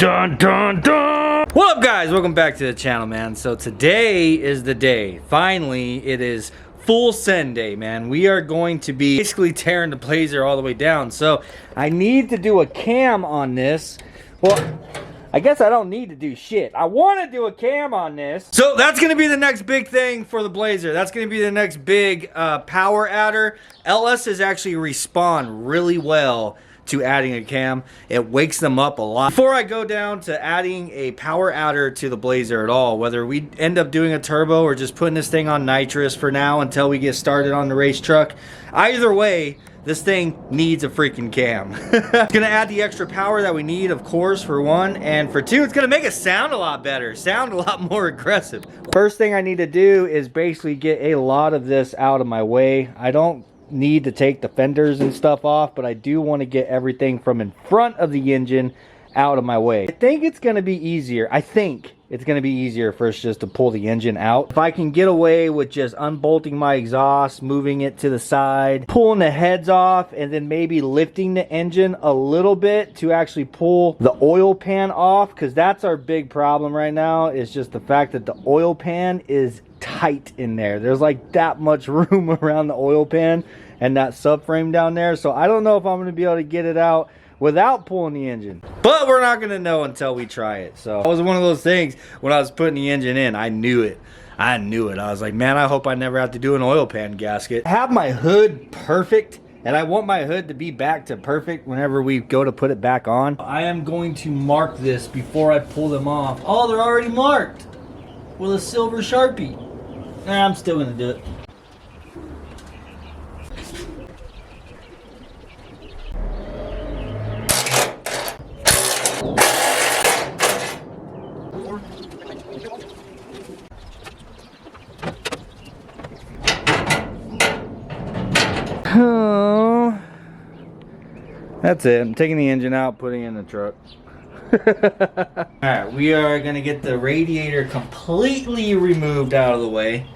Dun dun dun! What up, guys? Welcome back to the channel, man. So today is the day. Finally, it is full send day, man. We are going to be basically tearing the Blazer all the way down. So I need to do a cam on this. Well, I guess I don't need to do shit. I want to do a cam on this. So that's going to be the next big thing for the Blazer. That's going to be the next big power adder. LSs actually respond really well to adding a cam. It wakes them up a lot. Before I go down to adding a power adder to the Blazer at all, whether we end up doing a turbo or just putting this thing on nitrous for now until we get started on the race truck, either way, this thing needs a freaking cam. It's gonna add the extra power that we need, of course, for one, and for two, it's gonna make it sound a lot better, sound a lot more aggressive. First thing I need to do is basically get a lot of this out of my way. I don't need to take the fenders and stuff off, but I do want to get everything from in front of the engine out of my way. I think it's going to be easier. I think it's going to be easier for us just to pull the engine out. If I can get away with just unbolting my exhaust, moving it to the side, pulling the heads off, and then maybe lifting the engine a little bit to actually pull the oil pan off, because that's our big problem right now, is just the fact that the oil pan is tight in there. There's like that much room around the oil pan and that subframe down there. So I don't know if I'm going to be able to get it out without pulling the engine, but we're not going to know until we try it. So it was one of those things when I was putting the engine in, I knew it. I was like, man, I hope I never have to do an oil pan gasket. I have my hood perfect, and I want my hood to be back to perfect whenever we go to put it back on. I am going to mark this before I pull them off. Oh, they're already marked with a silver Sharpie. Nah, I'm still gonna do it. Oh, that's it. I'm taking the engine out, putting it in the truck. Alright, we are gonna get the radiator completely removed out of the way.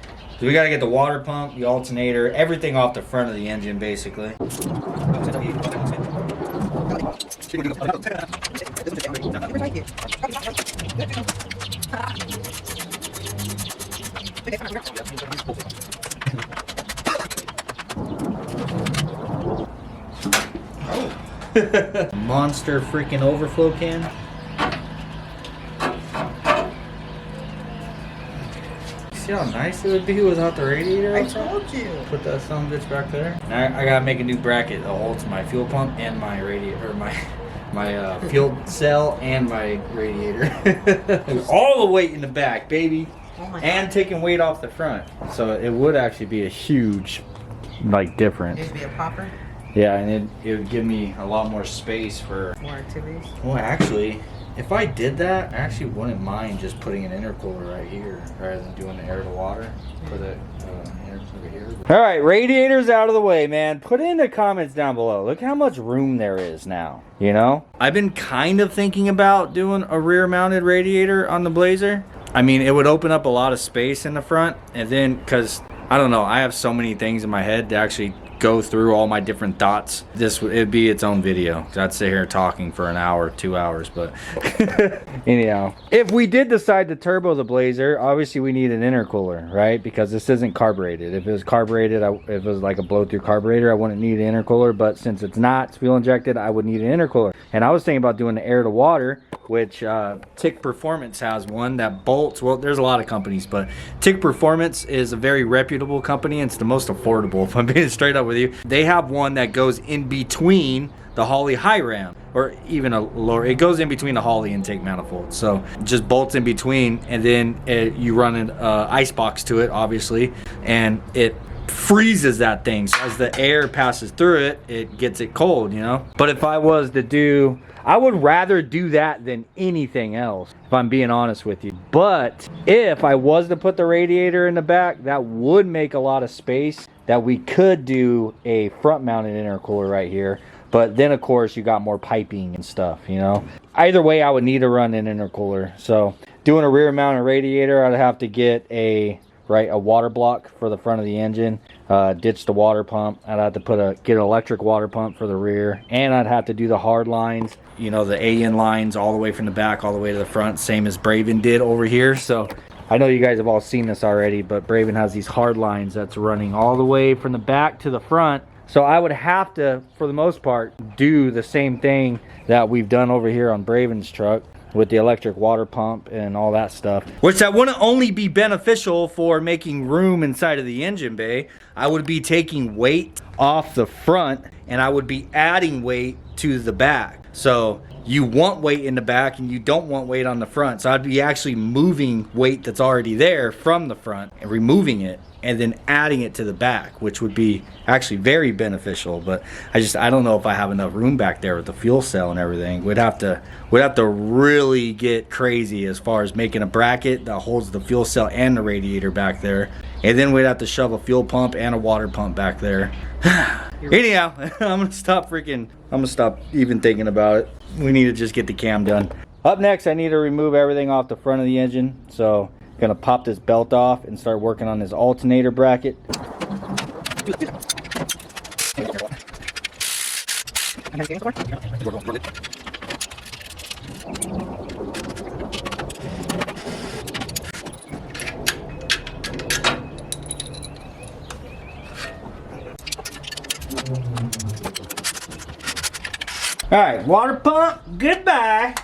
So we gotta get the water pump, the alternator, everything off the front of the engine basically. Monster freaking overflow can. See how nice it would be without the radiator? I told you. Put that son of a bitch back there. I gotta make a new bracket that holds my fuel pump and my radiator, or my fuel cell and my radiator. All the weight in the back, baby. Oh my and God. Taking weight off the front. So it would actually be a huge, like, difference. It'd be a popper. Yeah, and it would give me a lot more space for More activities. Well, actually, if I did that, I actually wouldn't mind just putting an intercooler right here rather than doing the air to water. Put it over here. All right, radiator's out of the way, man. Put it in the comments down below. Look how much room there is now, you know? I've been kind of thinking about doing a rear-mounted radiator on the Blazer. I mean, it would open up a lot of space in the front, and then, because, I don't know, I have so many things in my head to actually go through all my different thoughts. It'd be its own video, 'cause I'd sit here talking for an hour, 2 hours, but anyhow, if we did decide to turbo the Blazer, obviously we need an intercooler, right? Because this isn't carbureted. If it was carbureted, if it was like a blow-through carburetor, I wouldn't need an intercooler, but since it's not, it's fuel injected, I would need an intercooler. And I was thinking about doing the air to water, which TIC Performance has one that bolts. Well, there's a lot of companies, but TIC Performance is a very reputable company, and it's the most affordable, if I'm being straight up with you. They have one that goes in between the Holley high ram, or even a lower. It goes in between the Holley intake manifold, so just bolts in between, and then you run an ice box to it, obviously, and it freezes that thing. So as the air passes through it, it gets it cold, you know. But if I was to do, I would rather do that than anything else, if I'm being honest with you. But if I was to put the radiator in the back, that would make a lot of space that we could do a front mounted intercooler right here. But then of course you got more piping and stuff, you know. Either way, I would need to run an intercooler. So doing a rear mounted radiator, I'd have to get a right? A water block for the front of the engine, ditch the water pump. I'd have to get an electric water pump for the rear, and I'd have to do the hard lines, you know, the AN lines all the way from the back all the way to the front, same as Braven did over here. So I know you guys have all seen this already, but Braven has these hard lines that's running all the way from the back to the front. So I would have to, for the most part, do the same thing that we've done over here on Braven's truck with the electric water pump and all that stuff. Which that wouldn't only be beneficial for making room inside of the engine bay. I would be taking weight off the front and I would be adding weight to the back. So you want weight in the back and you don't want weight on the front. So I'd be actually moving weight that's already there from the front and removing it and then adding it to the back, which would be actually very beneficial. But I don't know if I have enough room back there with the fuel cell and everything. We'd have to really get crazy as far as making a bracket that holds the fuel cell and the radiator back there. And then we'd have to shove a fuel pump and a water pump back there. Anyhow, I'm gonna stop even thinking about it. We need to just get the cam done. Up next, I need to remove everything off the front of the engine. So I'm gonna pop this belt off and start working on this alternator bracket. All right, water pump, goodbye.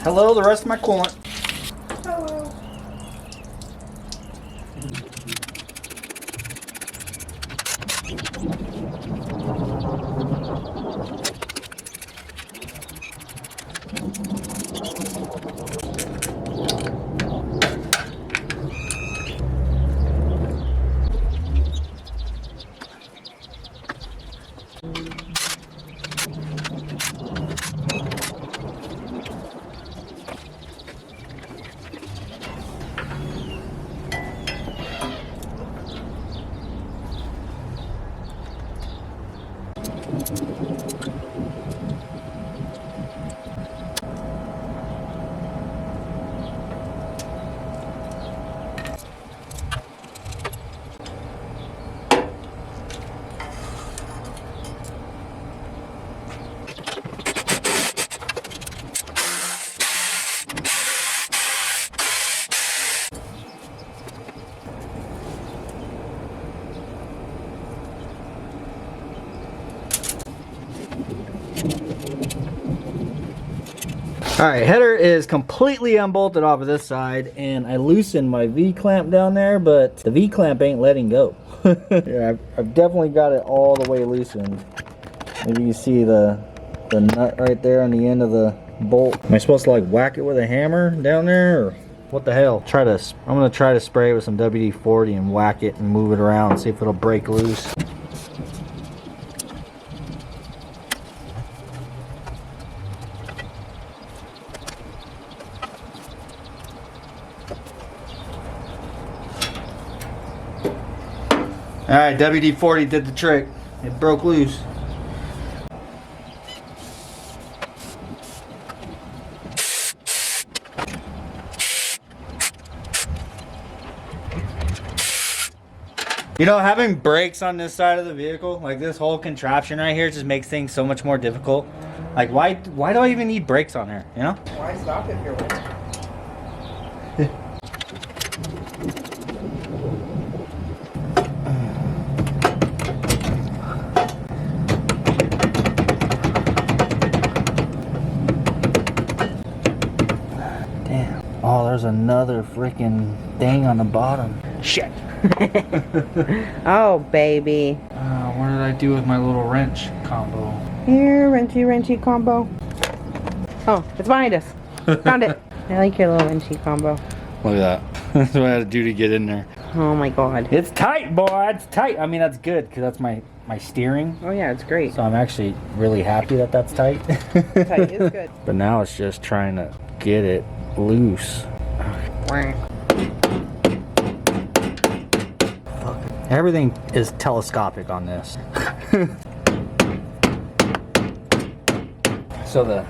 Hello, the rest of my coolant. Hello. Alright, header is completely unbolted off of this side, and I loosened my V-clamp down there, but the V-clamp ain't letting go. Yeah, I've definitely got it all the way loosened. Maybe you see the nut right there on the end of the bolt. Am I supposed to like whack it with a hammer down there, or what the hell? I'm gonna try to spray it with some WD-40 and whack it and move it around and see if it'll break loose. Alright, WD-40 did the trick. It broke loose. You know, having brakes on this side of the vehicle, like this whole contraption right here, just makes things so much more difficult. Like, why do I even need brakes on here, you know? Why stop if you're winning? Oh, there's another freaking thing on the bottom. Shit. Oh, baby. What did I do with my little wrench combo? Here, wrenchy combo. Oh, it's behind us. Found it. I like your little wrenchy combo. Look at that. That's what I had to do to get in there. Oh my god. It's tight, boy. It's tight. I mean, that's good because that's my steering. Oh yeah, it's great. So I'm actually really happy that that's tight. Tight is good. But now it's just trying to get it loose. Everything is telescopic on this. So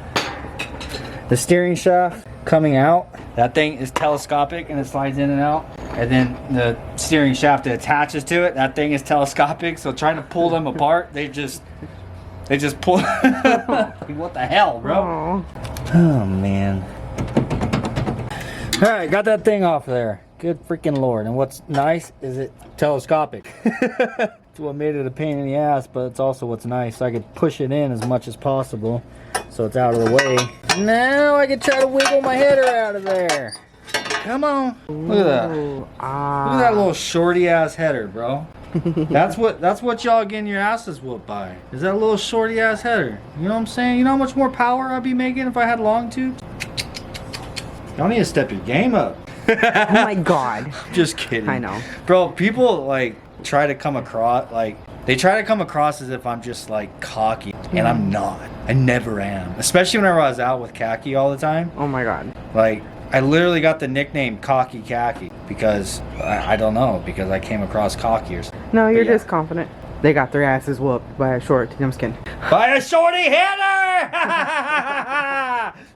the steering shaft coming out. That thing is telescopic and it slides in and out. And then the steering shaft that attaches to it, that thing is telescopic. So trying to pull them apart, they just pull. What the hell, bro? Oh man. All right, got that thing off there. Good freaking Lord. And what's nice is it telescopic. It's what made it a pain in the ass, but it's also what's nice. So I could push it in as much as possible so it's out of the way. Now I can try to wiggle my header out of there. Come on. Look at that. Look at that little shorty ass header, bro. That's what y'all getting your asses whooped by. Is that little shorty ass header. You know what I'm saying? You know how much more power I'd be making if I had long tubes? Y'all need to step your game up. Oh my god. Just kidding. I know. Bro, people like try to come across as if I'm just like cocky, and I'm not. I never am. Especially whenever I was out with Khaki all the time. Oh my god. Like, I literally got the nickname Cocky Khaki because I don't know, because I came across cocky or something. No, you're just confident. They got their asses whooped by a short skin. By a shorty header!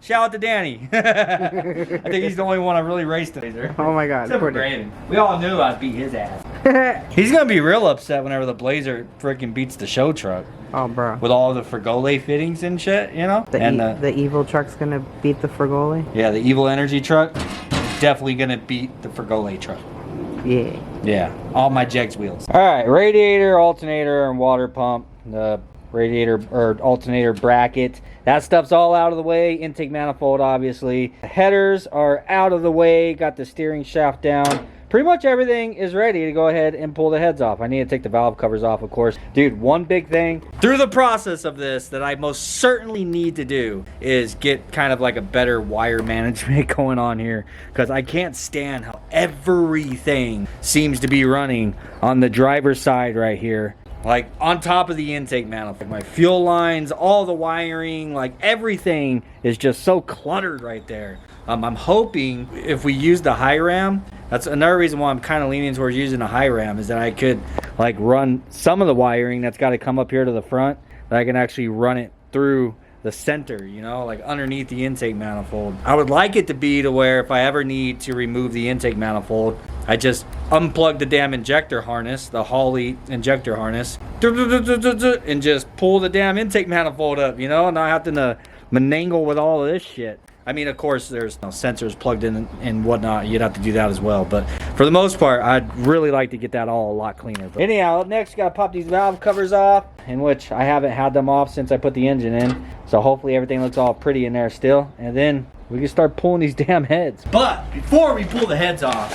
Shout out to Danny. I think he's the only one I really raced today. Oh my god. Except for Brandon. We all knew I'd beat his ass. He's gonna be real upset whenever the Blazer freaking beats the show truck. Oh, bro. With all the Fragole fittings and shit, you know? The evil truck's gonna beat the Fragole? Yeah, the evil energy truck definitely gonna beat the Fragole truck. Yeah. Yeah, all my Jegs wheels. All right, radiator, alternator, and water pump. The radiator or alternator bracket. That stuff's all out of the way. Intake manifold, obviously. The headers are out of the way. Got the steering shaft down. Pretty much everything is ready to go ahead and pull the heads off. I need to take the valve covers off, of course. Dude, one big thing through the process of this that I most certainly need to do is get kind of like a better wire management going on here, because I can't stand how everything seems to be running on the driver's side right here. Like on top of the intake manifold, my fuel lines, all the wiring, like everything is just so cluttered right there. I'm hoping if we use the high ram, that's another reason why I'm kind of leaning towards using a high ram, is that I could like run some of the wiring that's got to come up here to the front, that I can actually run it through the center, you know, like underneath the intake manifold. I would like it to be to where if I ever need to remove the intake manifold, I just unplug the damn injector harness, the Holley injector harness, and just pull the damn intake manifold up, you know, and not having to manangle with all of this shit. I mean, of course, there's sensors plugged in and whatnot. You'd have to do that as well. But for the most part, I'd really like to get that all a lot cleaner. But anyhow, next, got to pop these valve covers off, in which I haven't had them off since I put the engine in. So hopefully everything looks all pretty in there still. And then we can start pulling these damn heds. But before we pull the heads off,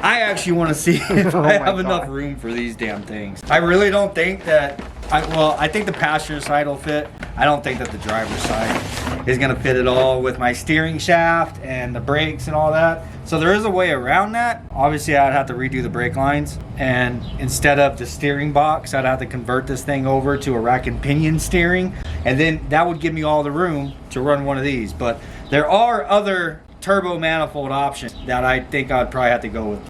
I actually want to see if I have enough room for these damn things. I really don't think that... I think the passenger side will fit. I don't think that the driver's side is gonna fit at all with my steering shaft and the brakes and all that. So there is a way around that. Obviously, I'd have to redo the brake lines, and instead of the steering box, I'd have to convert this thing over to a rack and pinion steering, and then that would give me all the room to run one of these. But there are other turbo manifold options that I think I'd probably have to go with,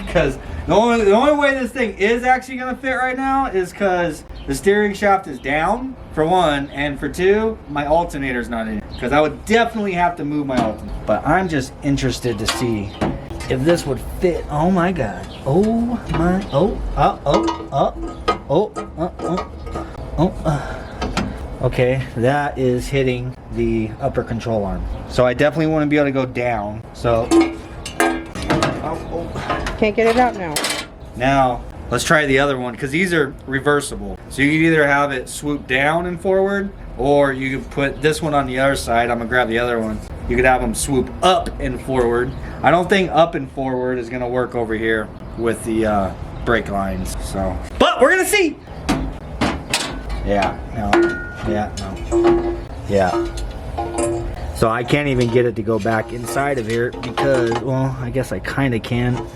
because the only way this thing is actually gonna fit right now is because the steering shaft is down, for one, and for two, my alternator's not in, because I would definitely have to move my alternator. But I'm just interested to see if this would fit. Oh my god. Oh my, okay, that is hitting the upper control arm. So I definitely want to be able to go down. So, Can't get it out now. Now, let's try the other one, because these are reversible. So you can either have it swoop down and forward, or you can put this one on the other side. I'm gonna grab the other one. You could have them swoop up and forward. I don't think up and forward is gonna work over here with the brake lines. So, but we're gonna see. Yeah, no, yeah, no, yeah. So I can't even get it to go back inside of here because, well, I guess I kind of can.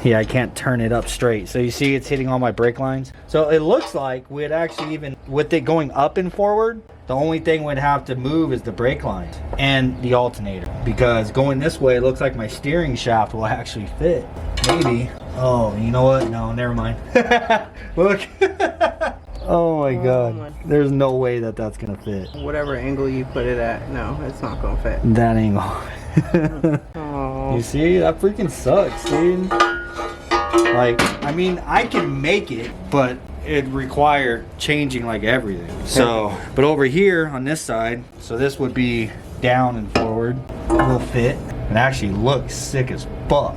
Yeah, I can't turn it up straight. So you see it's hitting all my brake lines. So it looks like we'd actually, even with it going up and forward, the only thing we'd have to move is the brake lines and the alternator. Because going this way, it looks like my steering shaft will actually fit. Maybe. Oh, you know what? No, never mind. Look. Oh my god. my- There's no way that that's gonna fit. Whatever angle you put it at, no, it's not gonna fit. That angle. Oh. You see, that freaking sucks, dude. Like, I mean, I can make it, but it'd require changing like everything. So, but over here on this side, so this would be down and forward. Will fit. It actually looks sick as fuck.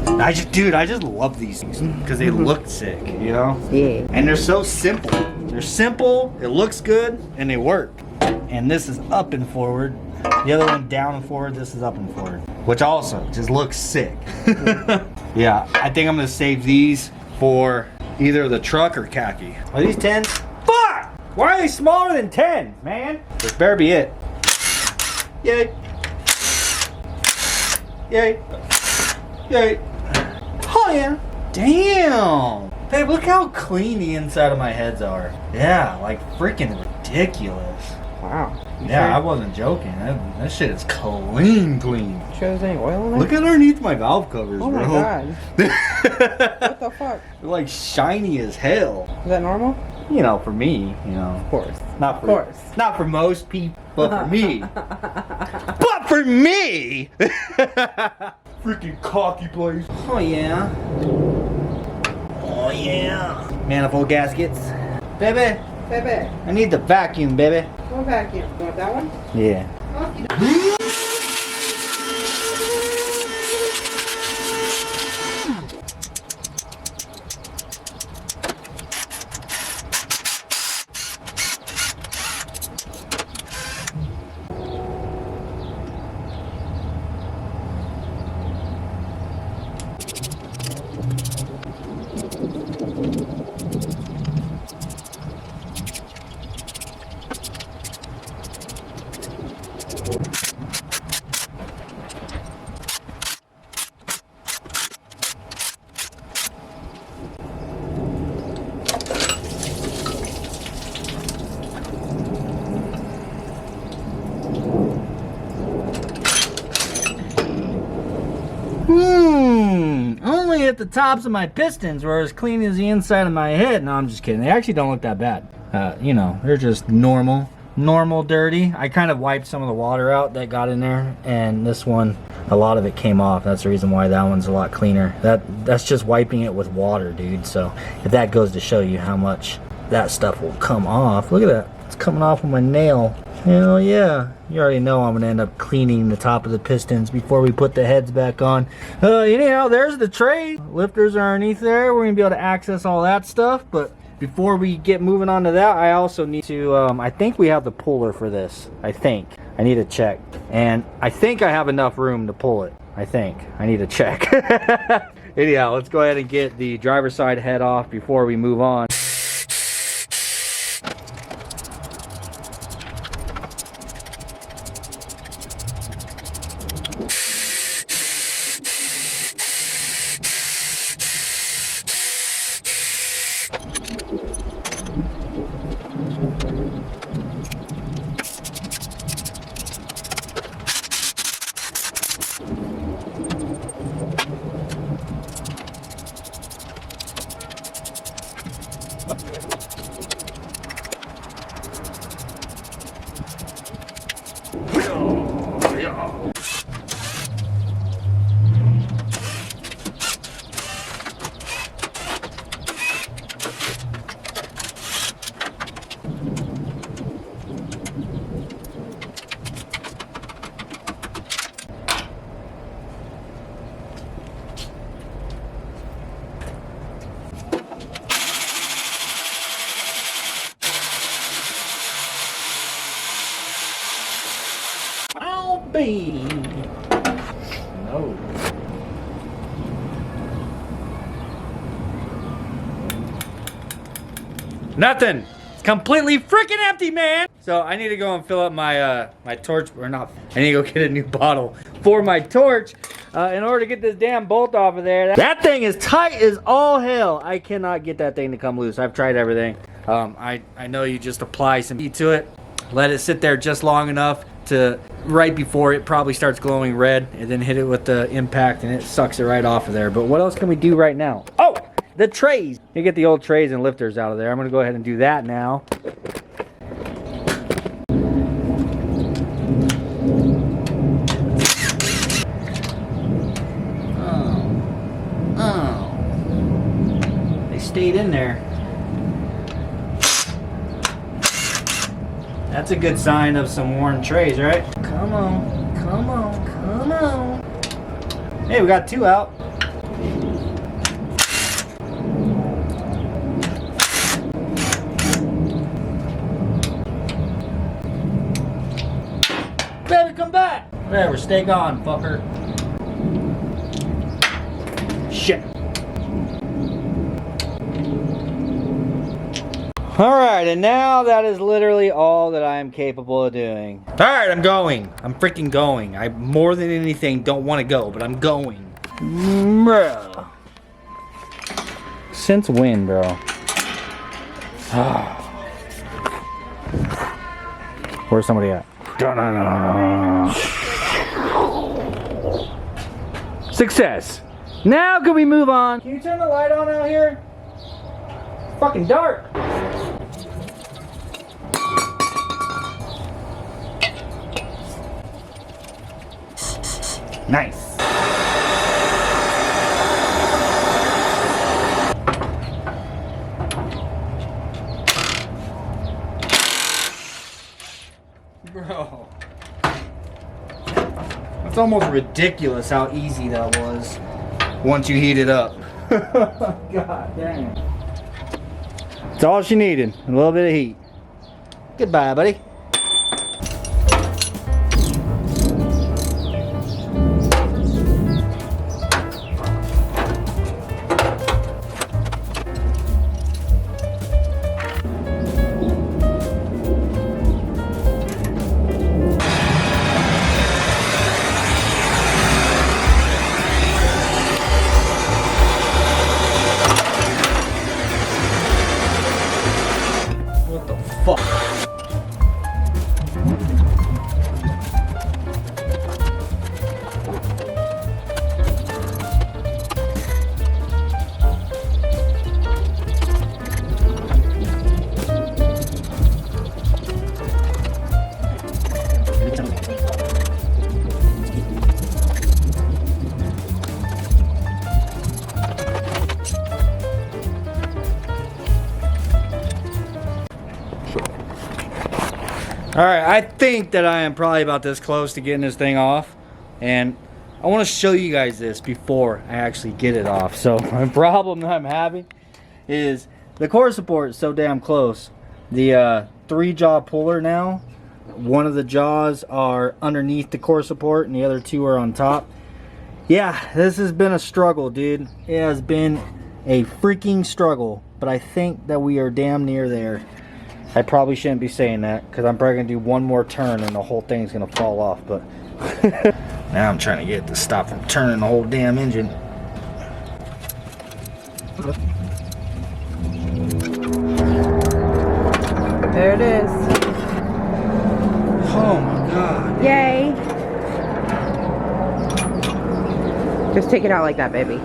I just love these things because they look sick, you know? Yeah. And they're so simple. They're simple, it looks good, and they work. And this is up and forward. The other one down and forward, this is up and forward. Which also just looks sick. Yeah, I think I'm gonna save these for either the truck or khaki. Are these 10s? Fuck! Why are they smaller than 10, man? This better be it. Yay. Yay. Yay. Oh yeah. Damn. Babe, look how clean the inside of my heads are. Yeah, like freaking ridiculous. Wow. You Yeah, sure? I wasn't joking. That shit is clean. Sure there's any oil in there? Look at underneath my valve covers, Oh bro. my god. What the fuck? They're like shiny as hell. Is that normal? You know, for me, you know. Of course. Not for, Of course. Not for most people, but for me. But for me! Freaking cocky place. Oh yeah. Oh yeah. Manifold gaskets. Baby, Baby, I need the vacuum, baby. go vacuum. You want that one? Yeah. Only at the tops of my pistons were as clean as the inside of my head. No, I'm just kidding. They actually don't look that bad. You know, they're just normal dirty. I kind of wiped some of the water out that got in there, and this one, a lot of it came off. That's the reason why that one's a lot cleaner. That's just wiping it with water, dude. So if that goes to show you how much that stuff will come off. Look at that. It's coming off with my nail. Hell yeah. You already know I'm gonna end up cleaning the top of the pistons before we put the heads back on. Anyhow, there's the tray. Lifters are underneath there. We're gonna be able to access all that stuff, but before we get moving on to that, I also need to, I think we have the puller for this. I think. I need to check. And I think I have enough room to pull it. I think. I need to check. Anyhow, let's go ahead and get the driver's side head off before we move on. No. Nothing. It's completely freaking empty, man. So I need to go and fill up my my torch, or not. I need to go get a new bottle for my torch in order to get this damn bolt off of there. That thing is tight as all hell. I cannot get that thing to come loose. I've tried everything. I know you just apply some heat to it, let it sit there just long enough to right before it probably starts glowing red, and then hit it with the impact and it sucks it right off of there. But what else can we do right now? Oh, the trays. You get the old trays and lifters out of there. I'm gonna go ahead and do that now. They stayed in there. That's a good sign of some worn trays, right? Come on, come on, come on. Hey, we got 2 out. Baby, come back! Whatever, stay gone, fucker. Shit. Alright, and now that is literally all that I am capable of doing. Alright, I'm going. I'm freaking going. I more than anything don't want to go, but I'm going. Bro. Since when, bro? Where's somebody at? Success. Now can we move on? Can you turn the light on out here? It's fucking dark. Nice. Bro. It's almost ridiculous how easy that was once you heat it up. God damn. It's all she needed. A little bit of heat. Goodbye, buddy. Fuck. Alright, I think that I am probably about this close to getting this thing off, and I want to show you guys this before I actually get it off. So the problem that I'm having is the core support is so damn close. The 3-jaw puller now, one of the jaws are underneath the core support and the other 2 are on top. Yeah, this has been a struggle, dude. It has been a freaking struggle, but I think that we are damn near there. I probably shouldn't be saying that because I'm probably going to do one more turn and the whole thing's going to fall off. But now I'm trying to get it to stop from turning the whole damn engine. There it is. Oh my God. Yay. Just take it out like that, baby.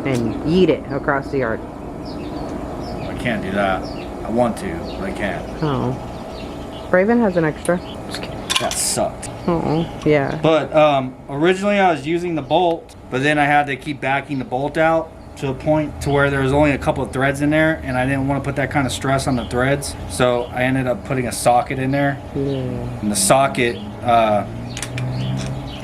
And yeet it across the yard. I can't do that. I want to, but I can't. Oh. Raven has an extra. Just kidding. That sucked. Oh, yeah. But originally I was using the bolt, but then I had to keep backing the bolt out to a point to where there was only a couple of threads in there, and I didn't want to put that kind of stress on the threads. So I ended up putting a socket in there. Yeah. And the socket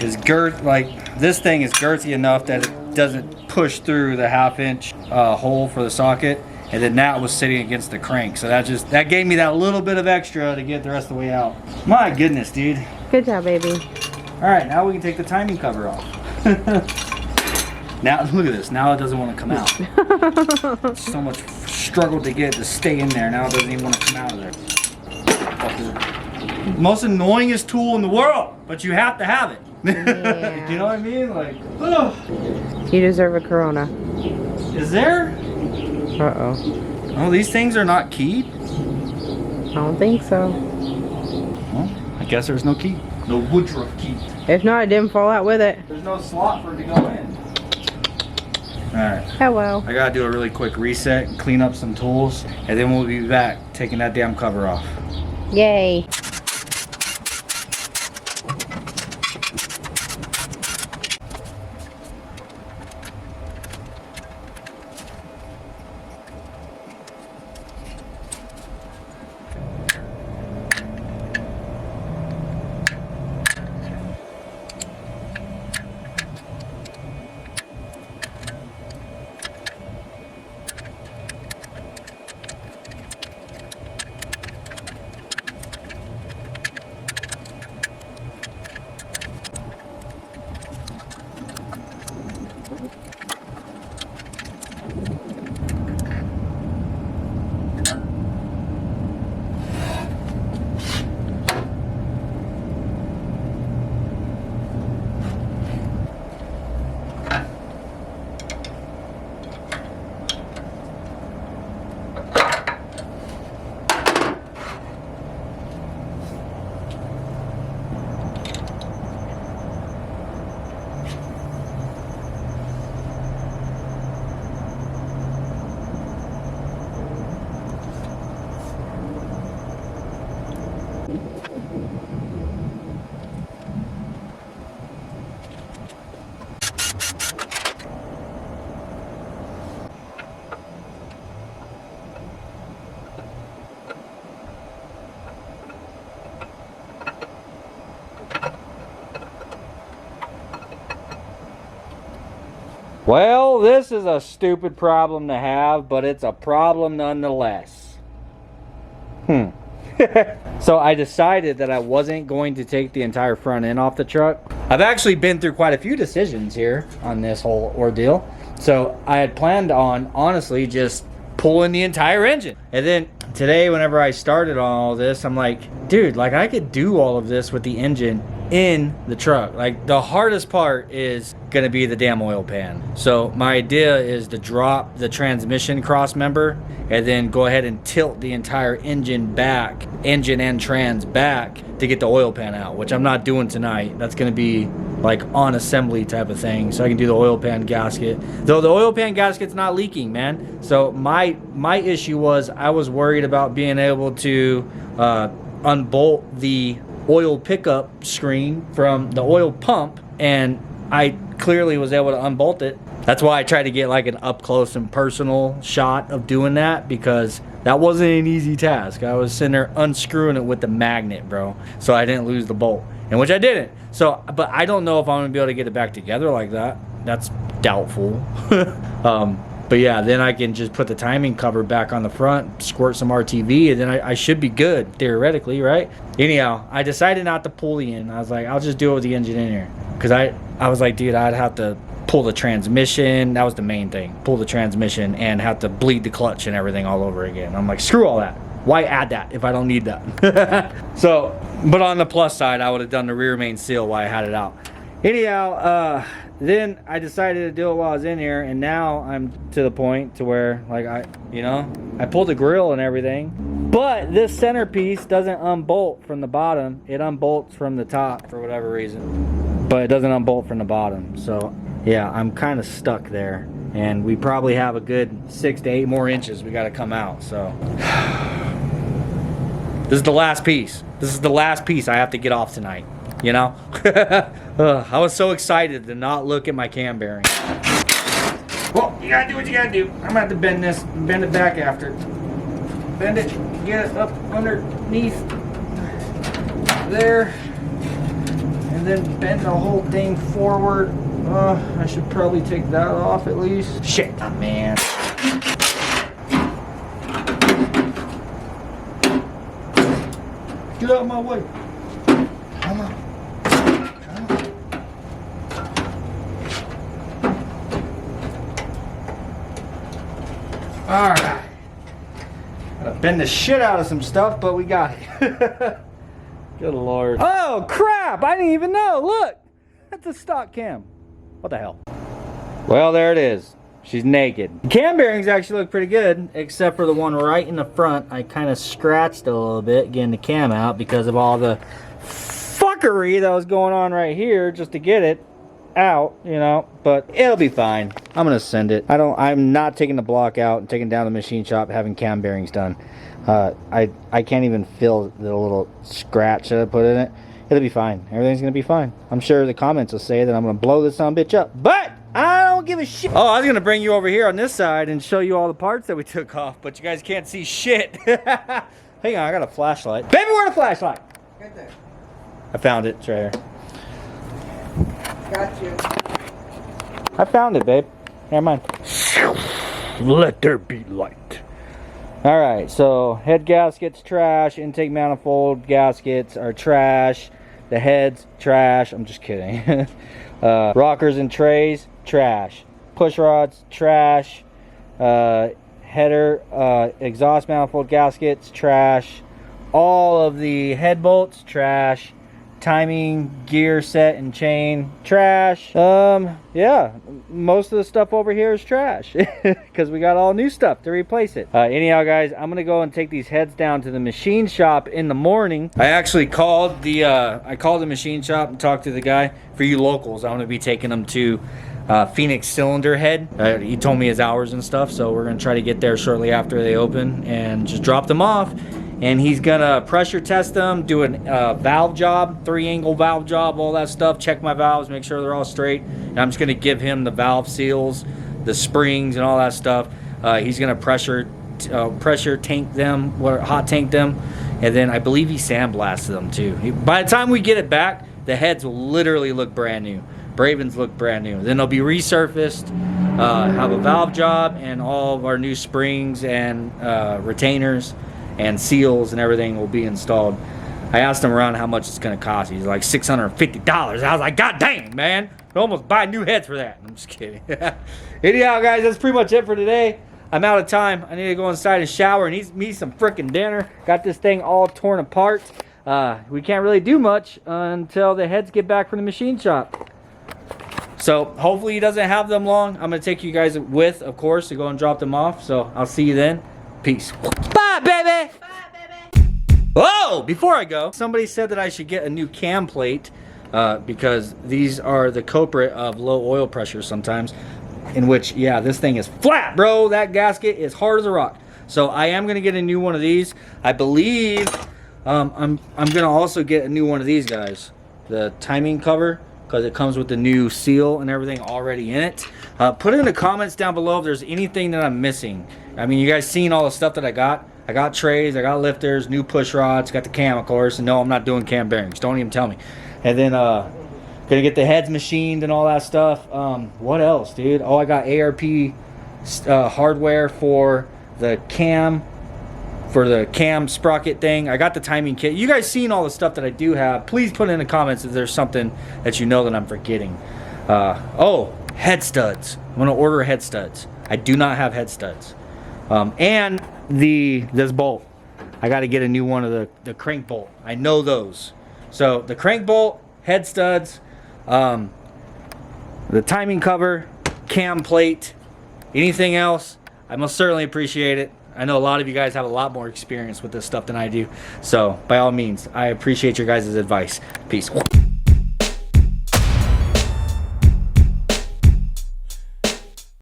is like this thing is girthy enough that it doesn't push through the 1/2-inch hole for the socket. And then that was sitting against the crank. So that gave me that little bit of extra to get the rest of the way out. My goodness, dude. Good job, baby. All right, now we can take the timing cover off. Now, look at this. Now it doesn't want to come out. So much struggle to get it to stay in there. Now it doesn't even want to come out of there. Most annoyingest tool in the world, but you have to have it. Yeah. You know what I mean? Like, ugh. You deserve a Corona. Is there? Uh-oh. Oh, these things are not keyed? I don't think so. Well, I guess there's no key. No Woodruff key. If not, it didn't fall out with it. There's no slot for it to go in. Alright. Hello. I gotta do a really quick reset, clean up some tools, and then we'll be back taking that damn cover off. Yay. Well, this is a stupid problem to have, but it's a problem nonetheless. So I decided that I wasn't going to take the entire front end off the truck. I've actually been through quite a few decisions here on this whole ordeal. So I had planned on, honestly, just pulling the entire engine. And then today, whenever I started on all this, I'm like, dude, like I could do all of this with the engine in the truck. Like the hardest part is gonna be the damn oil pan. So my idea is to drop the transmission cross member and then go ahead and tilt the entire engine back, engine and trans back, to get the oil pan out, which I'm not doing tonight. That's gonna be like on assembly type of thing, so I can do the oil pan gasket. Though the oil pan gasket's not leaking, man. So my issue was I was worried about being able to unbolt the oil pickup screen from the oil pump, and I clearly was able to unbolt it. That's why I tried to get like an up close and personal shot of doing that, because that wasn't an easy task. I was sitting there unscrewing it with the magnet, bro, so I didn't lose the bolt, and which I didn't. So, but I don't know if I'm gonna be able to get it back together like that. That's doubtful. But yeah, then I can just put the timing cover back on the front, squirt some RTV, and then I should be good, theoretically, right? Anyhow, I decided not to pull the in. I was like, I'll just do it with the engine in here. Because I was like, dude, I'd have to pull the transmission. That was the main thing. Pull the transmission and have to bleed the clutch and everything all over again. I'm like, screw all that. Why add that if I don't need that? So, but on the plus side, I would have done the rear main seal while I had it out. Anyhow, then I decided to do it while I was in here, and now I'm to the point to where, like, I pulled the grill and everything, but this centerpiece doesn't unbolt from the bottom. It unbolts from the top for whatever reason, but it doesn't unbolt from the bottom. So yeah, I'm kind of stuck there, and we probably have a good 6 to 8 more inches we got to come out. So this is the last piece. This is the last piece I have to get off tonight. You know? I was so excited to not look at my cam bearing. Well, you gotta do what you gotta do. I'm gonna have to bend this, bend it back after. Bend it, get it up underneath there, and then bend the whole thing forward. I should probably take that off at least. Shit, man. Get out of my way. Come on. Alright. Gotta bend the shit out of some stuff, but we got it. Good lord. Oh crap! I didn't even know. Look! That's a stock cam. What the hell? Well, there it is. She's naked. The cam bearings actually look pretty good, except for the one right in the front. I kind of scratched a little bit getting the cam out because of all the fuckery that was going on right here just to get it out, you know, but it'll be fine. I'm gonna send it. I'm not taking the block out and taking down the machine shop, having cam bearings done. I can't even feel the little scratch that I put in it. It'll be fine. Everything's gonna be fine. I'm sure the comments will say that I'm gonna blow this son of a bitch up, but I don't give a shit. Oh, I was gonna bring you over here on this side and show you all the parts that we took off, but you guys can't see shit. Hang on, I got a flashlight. Baby, where's the flashlight? Right there. I found it. It's right here. Got you. I found it, babe. Never mind. Let there be light. Alright, so head gaskets, trash. Intake manifold gaskets are trash. The heads, trash. I'm just kidding. Rockers and trays, trash. Push rods, trash. Header, exhaust manifold gaskets, trash. All of the head bolts, trash. Timing, gear set and chain, trash. Yeah, most of the stuff over here is trash because we got all new stuff to replace it. Anyhow, guys, I'm gonna go and take these heads down to the machine shop in the morning. I actually called the machine shop and talked to the guy. For you locals, I'm gonna be taking them to Phoenix Cylinder Head. He told me his hours and stuff, so we're gonna try to get there shortly after they open and just drop them off. And he's gonna pressure test them, do a valve job, 3-angle valve job, all that stuff, check my valves, make sure they're all straight. And I'm just gonna give him the valve seals, the springs and all that stuff. He's gonna pressure tank them, hot tank them, and then I believe he sandblasted them too. By the time we get it back, the heads will literally look brand new. Bravens look brand new. Then they'll be resurfaced, have a valve job, and all of our new springs and retainers and seals and everything will be installed. I asked him around how much it's gonna cost. He's like $650. I was like, God dang, man, I almost buy new heads for that. I'm just kidding. Anyhow, guys, that's pretty much it for today. I'm out of time. I need to go inside and shower and eat me some freaking dinner. Got this thing all torn apart. We can't really do much until the heads get back from the machine shop. So hopefully he doesn't have them long. I'm gonna take you guys with, of course, to go and drop them off. So I'll see you then. Peace. Bye, baby. Bye, baby. Whoa! Before I go, somebody said that I should get a new cam plate because these are the culprit of low oil pressure sometimes. In which, yeah, this thing is flat, bro. That gasket is hard as a rock. So I am gonna get a new one of these. I believe I'm gonna also get a new one of these guys, the timing cover, because it comes with the new seal and everything already in it. Put it in the comments down below if there's anything that I'm missing. I mean, you guys seen all the stuff that I got. I got trays, I got lifters, new push rods, got the cam, of course. And no, I'm not doing cam bearings. Don't even tell me. And then gonna get the heads machined and all that stuff. What else, dude? Oh, I got ARP hardware for the cam sprocket thing. I got the timing kit. You guys seen all the stuff that I do have. Please put in the comments if there's something that you know that I'm forgetting. Oh, head studs. I'm gonna order head studs. I do not have head studs. And this bolt. I got to get a new one of the crank bolt. I know those. So the crank bolt, head studs, the timing cover, cam plate, anything else, I most certainly appreciate it. I know a lot of you guys have a lot more experience with this stuff than I do. So by all means, I appreciate your guys' advice. Peace.